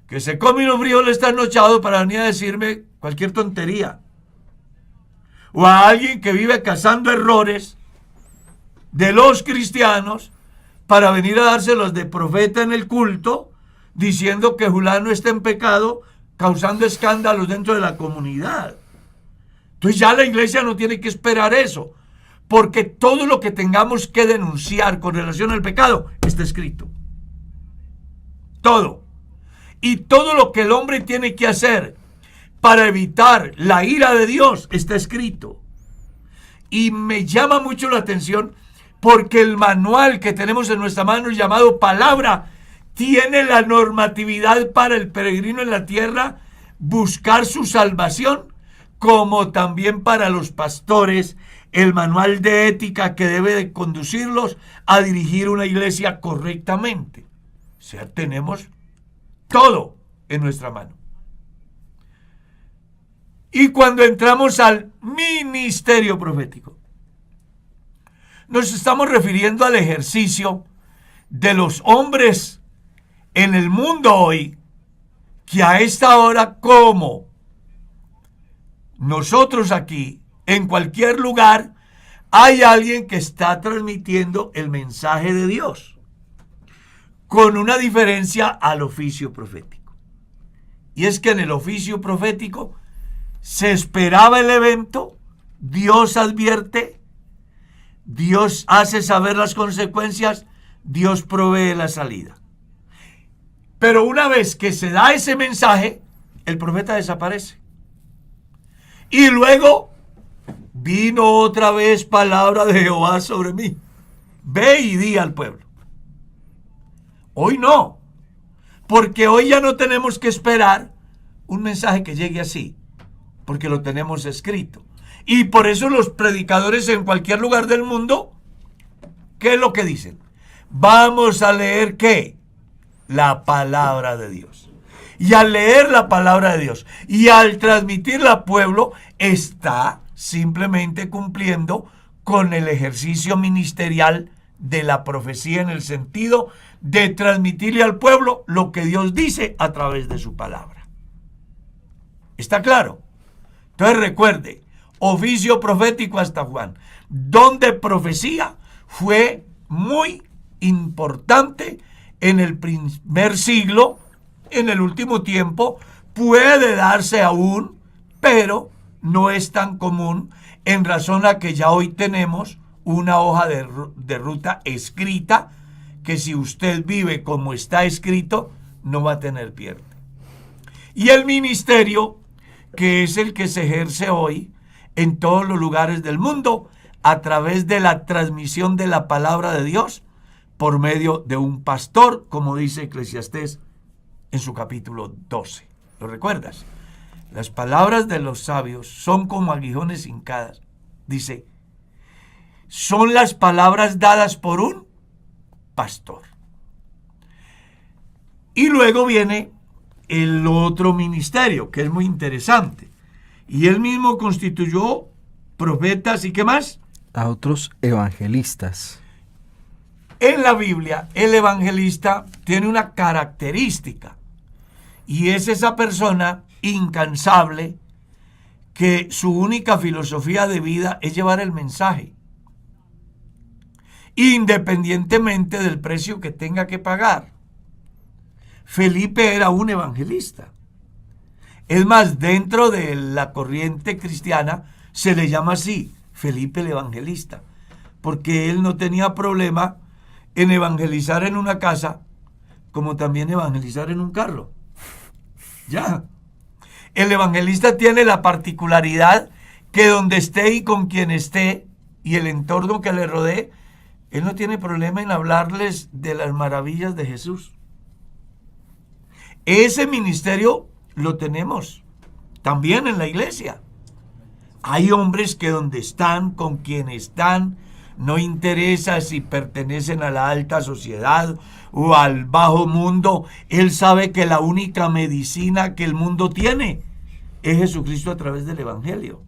que se come unos frijoles trasnochados para venir a decirme cualquier tontería, o a alguien que vive cazando errores de los cristianos para venir a dárselos de profeta en el culto, diciendo que fulano está en pecado, causando escándalos dentro de la comunidad. Entonces ya la iglesia no tiene que esperar eso, porque todo lo que tengamos que denunciar con relación al pecado está escrito. Todo. Y todo lo que el hombre tiene que hacer para evitar la ira de Dios está escrito. Y me llama mucho la atención porque el manual que tenemos en nuestra mano llamado Palabra tiene la normatividad para el peregrino en la tierra buscar su salvación, como también para los pastores el manual de ética que debe de conducirlos a dirigir una iglesia correctamente. O sea, tenemos todo en nuestra mano. Y cuando entramos al ministerio profético, nos estamos refiriendo al ejercicio de los hombres en el mundo hoy, que a esta hora, como nosotros aquí, en cualquier lugar, hay alguien que está transmitiendo el mensaje de Dios, con una diferencia al oficio profético. Y es que en el oficio profético se esperaba el evento, Dios advierte, Dios hace saber las consecuencias, Dios provee la salida. Pero una vez que se da ese mensaje, el profeta desaparece. Y luego vino otra vez palabra de Jehová sobre mí. Ve y di al pueblo. Hoy no, porque hoy ya no tenemos que esperar un mensaje que llegue así, porque lo tenemos escrito. Y por eso los predicadores en cualquier lugar del mundo, ¿qué es lo que dicen? Vamos a leer ¿qué? La palabra de Dios. Y al leer la palabra de Dios y al transmitirla al pueblo, está simplemente cumpliendo con el ejercicio ministerial de la profecía, en el sentido de transmitirle al pueblo lo que Dios dice a través de su palabra. ¿Está claro? Entonces recuerde, oficio profético hasta Juan, donde profecía fue muy importante en el primer siglo. En el último tiempo puede darse aún, pero no es tan común, en razón a que ya hoy tenemos una hoja de ruta escrita, que si usted vive como está escrito, no va a tener pierde. Y el ministerio, que es el que se ejerce hoy en todos los lugares del mundo, a través de la transmisión de la palabra de Dios, por medio de un pastor, como dice Eclesiastés en su capítulo 12. ¿Lo recuerdas? Las palabras de los sabios son como aguijones hincadas. Dice, son las palabras dadas por un pastor. Y luego viene el otro ministerio, que es muy interesante. Y él mismo constituyó profetas y ¿qué más? A otros evangelistas. En la Biblia, el evangelista tiene una característica y es esa persona incansable que su única filosofía de vida es llevar el mensaje, independientemente del precio que tenga que pagar. Felipe era un evangelista. Es más, dentro de la corriente cristiana se le llama así, Felipe el evangelista, porque él no tenía problema en evangelizar en una casa, como también evangelizar en un carro. Ya. El evangelista tiene la particularidad que donde esté y con quien esté y el entorno que le rodee, él no tiene problema en hablarles de las maravillas de Jesús. Ese ministerio lo tenemos también en la iglesia. Hay hombres que donde están, con quien están, no interesa si pertenecen a la alta sociedad o al bajo mundo. Él sabe que la única medicina que el mundo tiene es Jesucristo a través del Evangelio.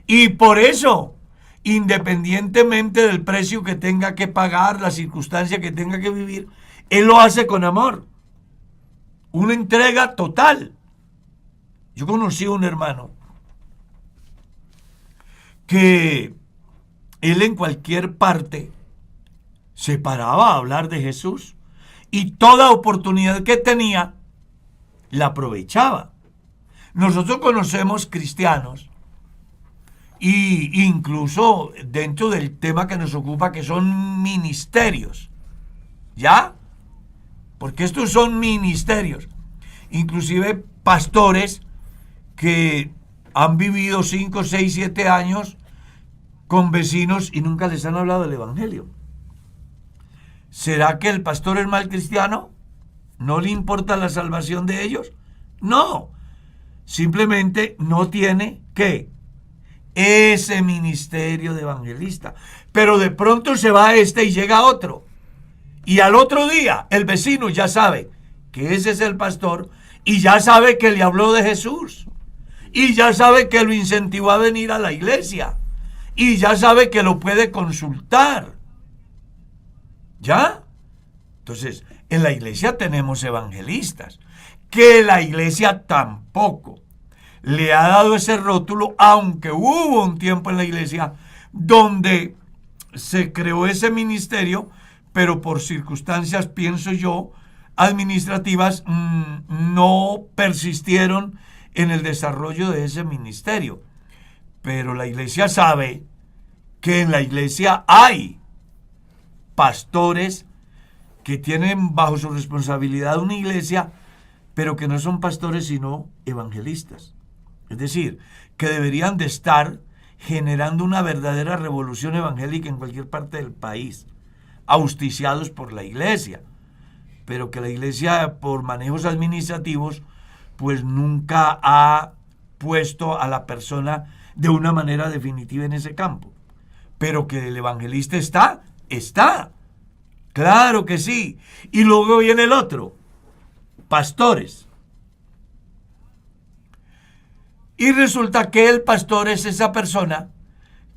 Y por eso, independientemente del precio que tenga que pagar, la circunstancia que tenga que vivir, él lo hace con amor. Una entrega total. Yo conocí a un hermano que él en cualquier parte se paraba a hablar de Jesús y toda oportunidad que tenía la aprovechaba. Nosotros conocemos cristianos y incluso dentro del tema que nos ocupa, que son ministerios, ¿ya? Porque estos son ministerios, inclusive pastores que han vivido 5, 6, 7 años con vecinos y nunca les han hablado del Evangelio. ¿Será que el pastor es mal cristiano? ¿No le importa la salvación de ellos? No, simplemente no tiene, ¿qué? Ese ministerio de evangelista. Pero de pronto se va este y llega otro. Y al otro día el vecino ya sabe que ese es el pastor y ya sabe que le habló de Jesús. Y ya sabe que lo incentivó a venir a la iglesia. Y ya sabe que lo puede consultar. ¿Ya? Entonces, en la iglesia tenemos evangelistas. Que la iglesia tampoco le ha dado ese rótulo, aunque hubo un tiempo en la iglesia donde se creó ese ministerio, pero por circunstancias, pienso yo, administrativas, no persistieron en el desarrollo de ese ministerio. Pero la iglesia sabe que en la iglesia hay pastores que tienen bajo su responsabilidad una iglesia, pero que no son pastores sino evangelistas. Es decir, que deberían de estar generando una verdadera revolución evangélica en cualquier parte del país, auspiciados por la iglesia, pero que la iglesia, por manejos administrativos, pues nunca ha puesto a la persona de una manera definitiva en ese campo. Pero que el evangelista está. Claro que sí. Y luego viene el otro, pastores. Y resulta que el pastor es esa persona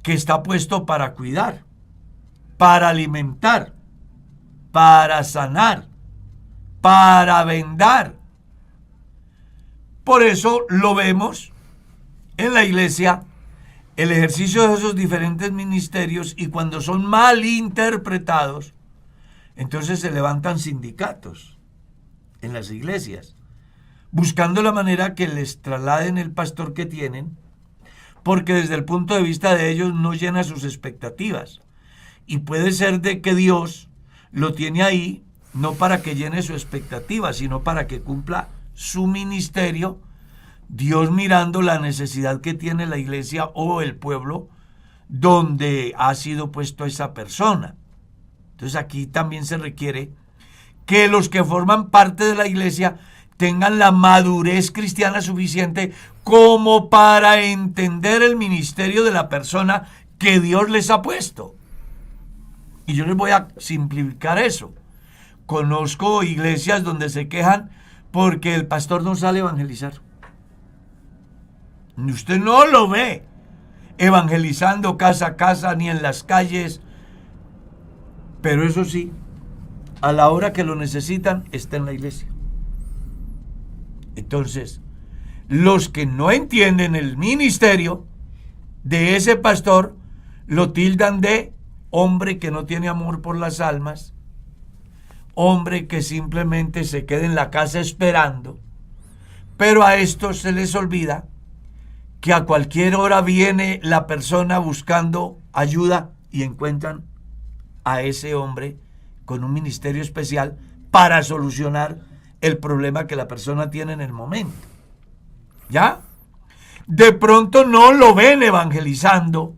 que está puesto para cuidar, para alimentar, para sanar, para vendar. Por eso lo vemos en la iglesia, el ejercicio de esos diferentes ministerios, y cuando son mal interpretados, entonces se levantan sindicatos en las iglesias, buscando la manera que les trasladen el pastor que tienen, porque desde el punto de vista de ellos no llena sus expectativas. Y puede ser de que Dios lo tiene ahí, no para que llene su expectativa, sino para que cumpla su ministerio, Dios mirando la necesidad que tiene la iglesia o el pueblo donde ha sido puesto esa persona. Entonces aquí también se requiere que los que forman parte de la iglesia tengan la madurez cristiana suficiente como para entender el ministerio de la persona que Dios les ha puesto. Y yo les voy a simplificar eso. Conozco iglesias donde se quejan porque el pastor no sale a evangelizar. Usted no lo ve evangelizando casa a casa ni en las calles. Pero eso sí, a la hora que lo necesitan, está en la iglesia. Entonces, los que no entienden el ministerio de ese pastor, lo tildan de hombre que no tiene amor por las almas, hombre que simplemente se queda en la casa esperando. Pero a estos se les olvida que a cualquier hora viene la persona buscando ayuda y encuentran a ese hombre con un ministerio especial para solucionar el problema que la persona tiene en el momento. ¿Ya? De pronto no lo ven evangelizando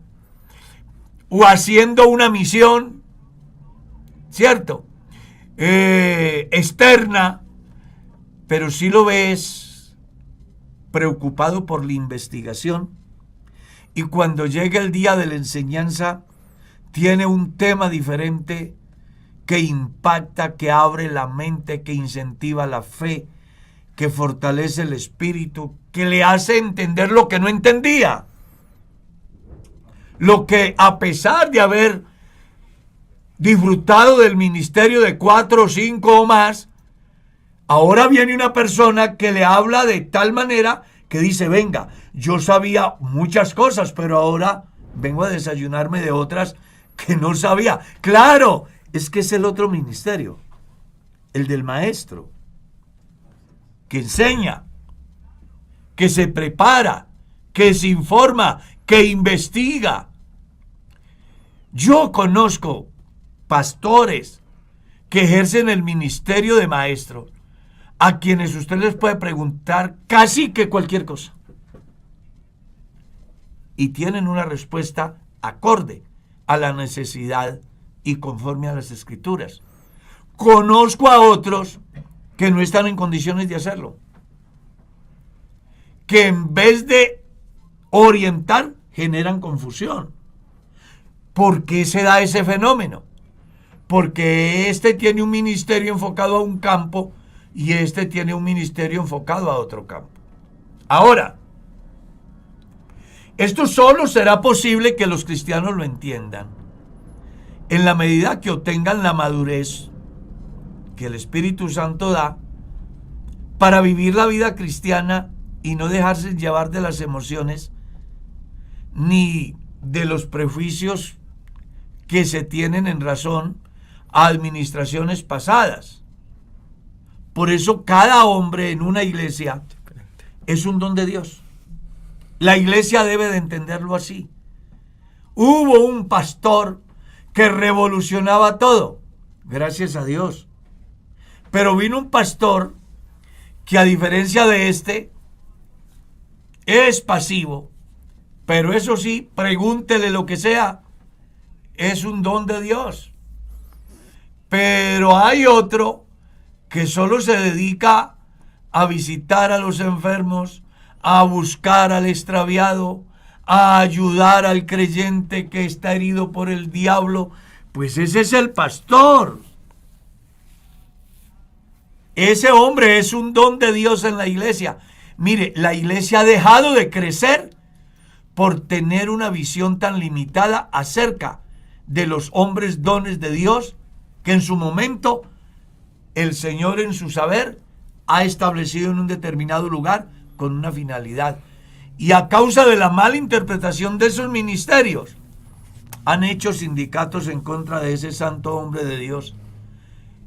o haciendo una misión, ¿cierto? Externa, pero sí lo ves preocupado por la investigación, y cuando llega el día de la enseñanza tiene un tema diferente que impacta, que abre la mente, que incentiva la fe, que fortalece el espíritu, que le hace entender lo que no entendía, lo que a pesar de haber disfrutado del ministerio de 4 o 5 o más, ahora viene una persona que le habla de tal manera que dice: venga, yo sabía muchas cosas, pero ahora vengo a desayunarme de otras que no sabía. Claro, es que es el otro ministerio, el del maestro, que enseña, que se prepara, que se informa, que investiga. Yo conozco pastores que ejercen el ministerio de maestro, a quienes usted les puede preguntar casi que cualquier cosa, y tienen una respuesta acorde a la necesidad y conforme a las escrituras. Conozco a otros que no están en condiciones de hacerlo, que en vez de orientar generan confusión. ¿Por qué se da ese fenómeno? Porque este tiene un ministerio enfocado a un campo y este tiene un ministerio enfocado a otro campo. Ahora, esto solo será posible que los cristianos lo entiendan en la medida que obtengan la madurez que el Espíritu Santo da para vivir la vida cristiana y no dejarse llevar de las emociones ni de los prejuicios que se tienen en razón a administraciones pasadas. Por eso cada hombre en una iglesia es un don de Dios. La iglesia debe de entenderlo así. Hubo un pastor que revolucionaba todo, gracias a Dios. Pero vino un pastor que, a diferencia de este, es pasivo. Pero eso sí, pregúntele lo que sea, es un don de Dios. Pero hay otro que solo se dedica a visitar a los enfermos, a buscar al extraviado, a ayudar al creyente que está herido por el diablo. Pues ese es el pastor. Ese hombre es un don de Dios en la iglesia. Mire, la iglesia ha dejado de crecer por tener una visión tan limitada acerca de los hombres dones de Dios que en su momento el Señor, en su saber, ha establecido en un determinado lugar con una finalidad. Y a causa de la mala interpretación de esos ministerios, han hecho sindicatos en contra de ese santo hombre de Dios,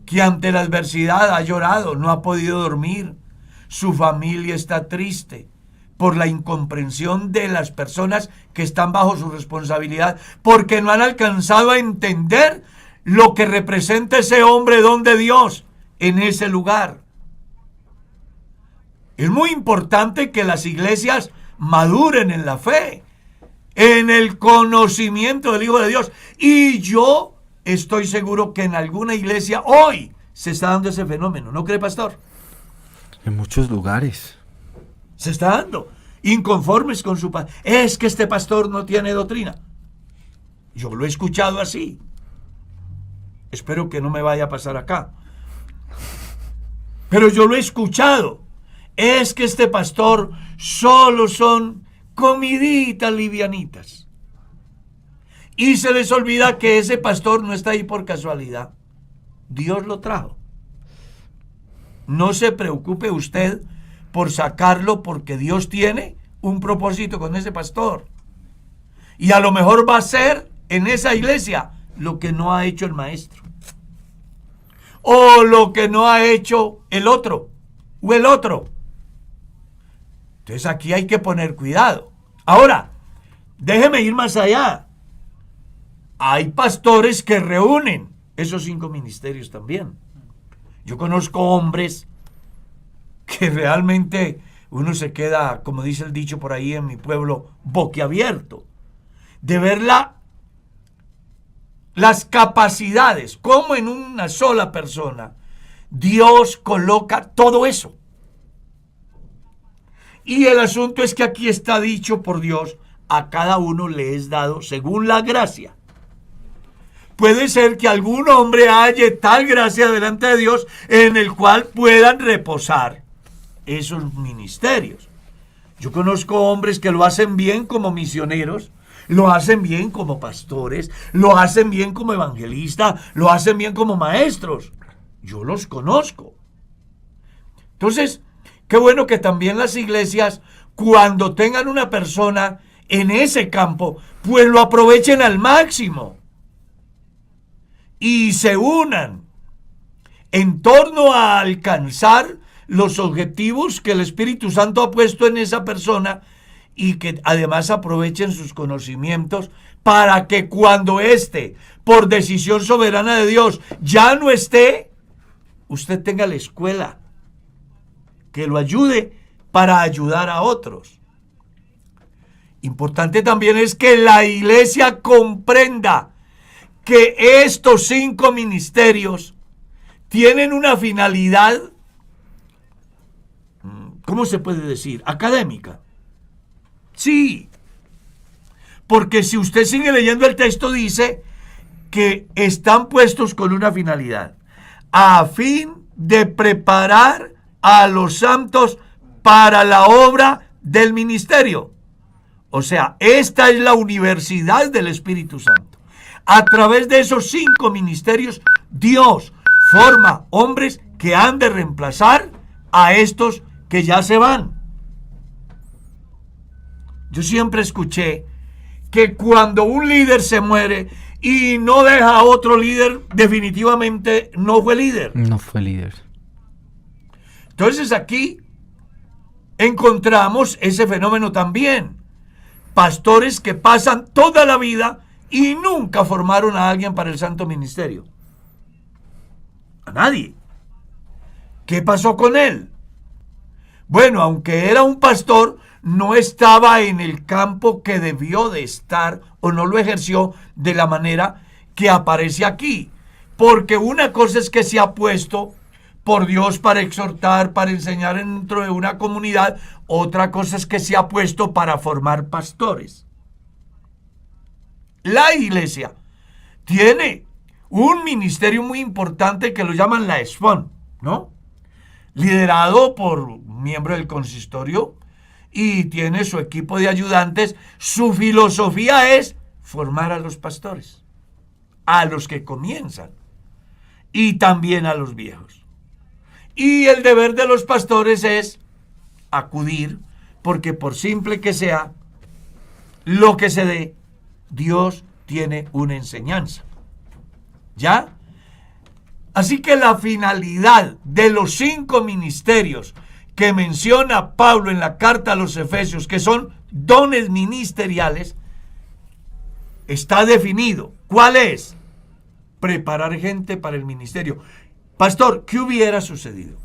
que ante la adversidad ha llorado, no ha podido dormir, su familia está triste por la incomprensión de las personas que están bajo su responsabilidad, porque no han alcanzado a entender lo que representa ese hombre don de Dios en ese lugar. Es muy importante que las iglesias maduren en la fe, en el conocimiento del Hijo de Dios. Y yo estoy seguro que en alguna iglesia hoy se está dando ese fenómeno. ¿No cree, pastor? En muchos lugares. Se está dando. Inconformes con su pastor. Es que este pastor no tiene doctrina. Yo lo he escuchado así. Espero que no me vaya a pasar acá. Pero yo lo he escuchado. Es que este pastor solo son comiditas livianitas. Y se les olvida que ese pastor no está ahí por casualidad. Dios lo trajo. No se preocupe usted por sacarlo, porque Dios tiene un propósito con ese pastor. Y a lo mejor va a ser en esa iglesia lo que no ha hecho el maestro. O lo que no ha hecho el otro. O el otro. Entonces aquí hay que poner cuidado. Ahora, déjeme ir más allá. Hay pastores que reúnen esos 5 ministerios también. Yo conozco hombres que realmente uno se queda, como dice el dicho por ahí en mi pueblo, boquiabierto de ver las capacidades, como en una sola persona Dios coloca todo eso. Y el asunto es que aquí está dicho por Dios, a cada uno le es dado según la gracia. Puede ser que algún hombre halle tal gracia delante de Dios en el cual puedan reposar esos ministerios. Yo conozco hombres que lo hacen bien como misioneros, lo hacen bien como pastores, lo hacen bien como evangelistas, lo hacen bien como maestros. Yo los conozco. Entonces, qué bueno que también las iglesias, cuando tengan una persona en ese campo, pues lo aprovechen al máximo. Y se unan en torno a alcanzar los objetivos que el Espíritu Santo ha puesto en esa persona, y que además aprovechen sus conocimientos para que cuando éste, por decisión soberana de Dios, ya no esté, usted tenga la escuela que lo ayude para ayudar a otros. Importante también es que la iglesia comprenda que estos 5 ministerios tienen una finalidad, ¿cómo se puede decir? Académica. Sí, porque si usted sigue leyendo el texto, dice que están puestos con una finalidad, a fin de preparar a los santos para la obra del ministerio. O sea, esta es la universidad del Espíritu Santo. A través de esos 5 ministerios, Dios forma hombres que han de reemplazar a estos que ya se van. Yo siempre escuché que cuando un líder se muere y no deja a otro líder, definitivamente no fue líder. No fue líder. Entonces aquí encontramos ese fenómeno también. Pastores que pasan toda la vida y nunca formaron a alguien para el santo ministerio. A nadie. ¿Qué pasó con él? Bueno, aunque era un pastor, no estaba en el campo que debió de estar, o no lo ejerció de la manera que aparece aquí. Porque una cosa es que se ha puesto por Dios para exhortar, para enseñar dentro de una comunidad. Otra cosa es que se ha puesto para formar pastores. La iglesia tiene un ministerio muy importante que lo llaman la ESFON, ¿no? Liderado por un miembro del consistorio, y tiene su equipo de ayudantes. Su filosofía es formar a los pastores, a los que comienzan, y también a los viejos. Y el deber de los pastores es acudir, porque por simple que sea lo que se dé, Dios tiene una enseñanza. ¿Ya? Así que la finalidad de los 5 ministerios que menciona Pablo en la carta a los Efesios, que son dones ministeriales, está definido. ¿Cuál es? Preparar gente para el ministerio. Pastor, ¿qué hubiera sucedido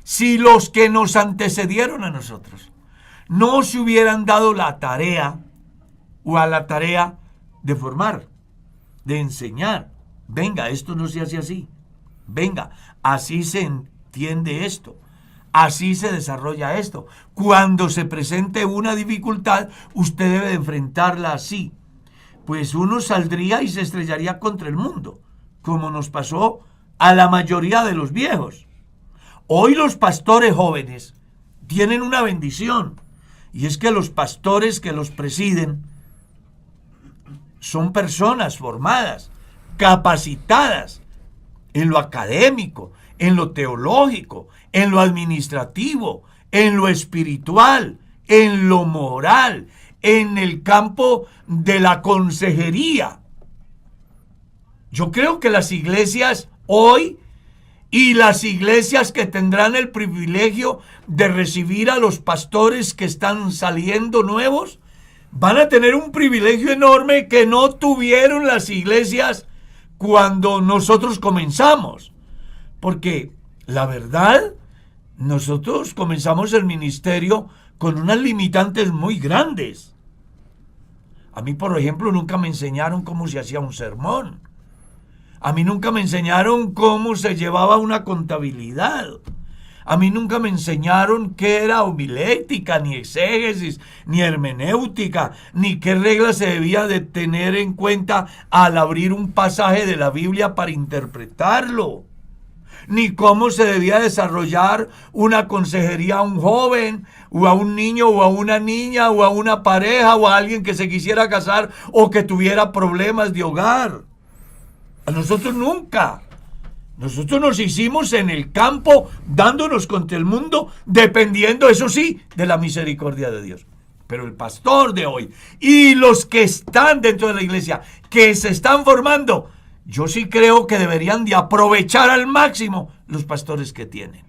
si los que nos antecedieron a nosotros no se hubieran dado la tarea, o a la tarea de formar, de enseñar? Venga, esto no se hace así. Venga, así se entiende esto. Así se desarrolla esto. Cuando se presente una dificultad, usted debe de enfrentarla así. Pues uno saldría y se estrellaría contra el mundo, como nos pasó a la mayoría de los viejos. Hoy los pastores jóvenes tienen una bendición, y es que los pastores que los presiden son personas formadas, capacitadas en lo académico, en lo teológico, en lo administrativo, en lo espiritual, en lo moral, en el campo de la consejería. Yo creo que las iglesias hoy y las iglesias que tendrán el privilegio de recibir a los pastores que están saliendo nuevos, van a tener un privilegio enorme que no tuvieron las iglesias cuando nosotros comenzamos. Porque la verdad, nosotros comenzamos el ministerio con unas limitantes muy grandes. A mí, por ejemplo, nunca me enseñaron cómo se hacía un sermón. A mí nunca me enseñaron cómo se llevaba una contabilidad. A mí nunca me enseñaron qué era homilética, ni exégesis, ni hermenéutica, ni qué reglas se debía de tener en cuenta al abrir un pasaje de la Biblia para interpretarlo, ni cómo se debía desarrollar una consejería a un joven, o a un niño, o a una niña, o a una pareja, o a alguien que se quisiera casar, o que tuviera problemas de hogar. A nosotros nunca. Nosotros nos hicimos en el campo, dándonos contra el mundo, dependiendo, eso sí, de la misericordia de Dios. Pero el pastor de hoy y los que están dentro de la iglesia, que se están formando, yo sí creo que deberían de aprovechar al máximo los pastores que tienen.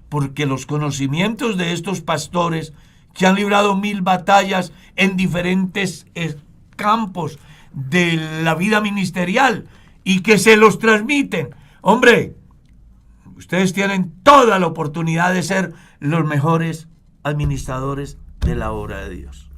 Porque los conocimientos de estos pastores que han librado 1000 batallas en diferentes campos de la vida ministerial y que se los transmiten, hombre, ustedes tienen toda la oportunidad de ser los mejores administradores de la obra de Dios.